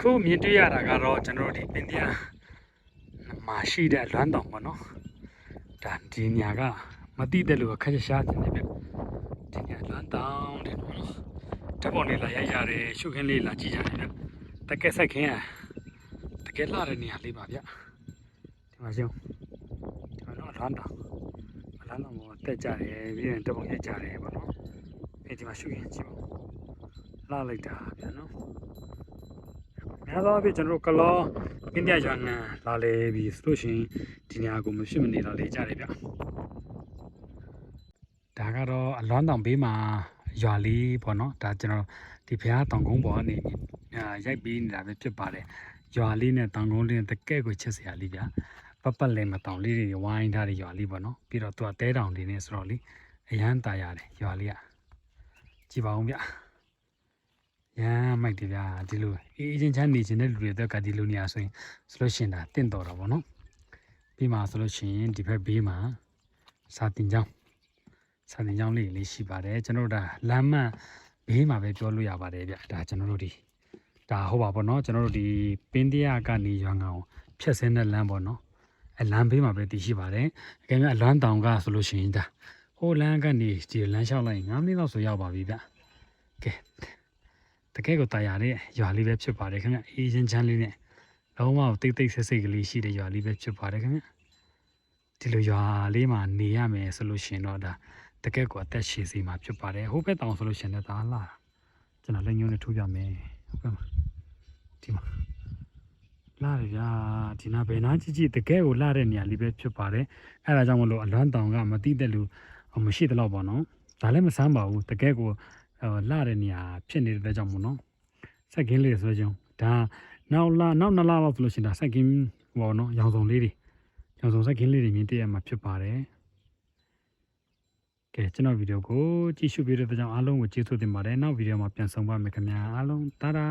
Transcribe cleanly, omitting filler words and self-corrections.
ခုမြင်တွေ့ရတာကတော့ကျွန်တော်တို့ဒီပင်တရားမှာရှိတဲ့လွမ်းတောင်ပေါ့နော်ဒါဒီနေရာကမတိတဲ့လူကခက်ရှားတယ်ဗျဒီနေရာလွမ်းတောင်တဲ့နော်တက်ပေါ်နေလာရိုက်ရတယ်ရှုခင်းလေးလာကြည့်ကြတယ်ဗျတကက်ဆက်ခင်းရတကယ်လာတဲ့နေရာလေးပါဗျဒီမှာရှင်းဒီမှာတော့လွမ်းတောင်ကိုတက်ကြတယ်ပြီးရင်တက်ပေါ်ရိုက်ကြတယ်ပေါ့နော်အဲဒီမှာရှုခင်းကြည့်ပါလာလိုက်တာဗျနော်များသောအားဖြင့်ကျွန်တော်တို့ကလောပင်တရားရွာငံလာလေပြီးဆိုလို့ရှိရင်ဒီနေရာကိုမဖြစ်မနေလာလေကြတယ်ဗျဒါကတော့အလွမ်းတောင်ဘေးမှာရွာလေးပေါ့နော်ဒါကျွန်တော်ဒီဘုရားတောင်ကုန်းပေါ်ကနေရိုက်ပြီးနေတာပဲဖြစ်ပါတယ်ရွာလေးနဲ့တောင်ကုန်းလေးနဲ့တကယ့်ကိုချစ်စရာလေးဗျပတ်ပတ်လည်မတောင်လေးတွေဝိုင်းထားတဲ့ရွာလေးပေါ့နော်ပြီးတော့သူကတဲတောင်လေးနဲ့ဆိုတော့လေအရန်ตายရတယ်ရွာလေးကကြည်ပါအောင်ဗျရမ်းမိုက်တယ်ဗျာဒီလိုအေးချင်းချမ်းနေခြင်းတဲ့လူတွေတော့ကဒီလိုနေရာဆိုရင်ဆိုလို့ရှိရင်ဒါတင့်တော်တာပေါ့နော်ပြီးမှဆိုလို့ရှိရင်ဒီဘက်ဘေးမှာစာတင်ကျောင်းလေးရှိပါတယ်ကျွန်တော်တို့ဒါလမ်းမဘေးမှာပဲပြောလို့ရပါတယ်ဗျဒါကျွန်တော်တို့ဒီဒါဟုတ်ပါပေါ့နော်ကျွန်တော်တို့ဒီပင်းတရားကနေရွာငံကိုဖြတ်ဆင်းတဲ့လမ်းပေါ့နော်အဲလမ်းဘေးမှာပဲတည်ရှိပါတယ်အကယ်၍အလွမ်းတောင်ကဆိုလို့ရှိရင်ဒါဟိုလမ်းကနေဒီလမ်းလျှောက်လိုက်9မိနစ်လောက်ဆိုရောက်ပါပြီဗျကဲတကယ်ကိုတာယာတဲ့ရွာလေးပဲဖြစ်ပါတယ်ခင်ဗျအေးချင်းချမ်းလေးနဲ့လုံးဝတိတ်တိတ်ဆိတ်ဆိတ်ကလေးရှိတဲ့ရွာလေးပဲဖြစ်ပါတယ်ခင်ဗျဒီလိုရွာလေးမှာနေရမယ်ဆိုလို့ရှိရင်တော့ဒါတကယ်ကိုအသက်ရှည်စီမှာဖြစ်ပါတယ်ဟိုဘက်တောင်ဆိုလို့ရှိရင်လည်းဒါလာကျွန်တော်လက်ညှိုးနဲ့ထိုးပြမယ်ဟုတ်ကဲ့ဒီမှာလာရဗျာဒီနာဘယ်နာကြည့်ကြည့်တကယ်ကိုလာတဲ့နေရာလေးပဲဖြစ်ပါတယ်အဲဒါကြောင့်မလို့အလွမ်းတောင်ကမတိတဲ့လူမရှိတဲ့တော့ပေါ့နော်ဒါလည်းမဆမ်းပါဘူးတကယ်ကိုလာတဲ့နေရာဖြစ်နေတဲ့ကြောင့်မို့နော်စက်ကင်းလေးဆိုကြအောင်ဒါနောက်2လလောက်ဆိုလို့ရှိရင်ဒါစက်ကင်းပေါ့နော်ရောင်စုံလေးတွေရောင်စုံစက်ကင်းလေးတွေမြင်တွေ့ရမှာဖြစ်ပါတယ်ကဲကျွန်တော်ဗီဒီယိုကိုကြည့်ရှုပေးတဲ့အတွက်ကြောင့်အားလုံးကိုကျေးဇူးတင်ပါတယ်နောက်ဗီဒီယိုမှာပြန်ဆောင်ပါမယ်ခင်ဗျာအားလုံးတာဒါ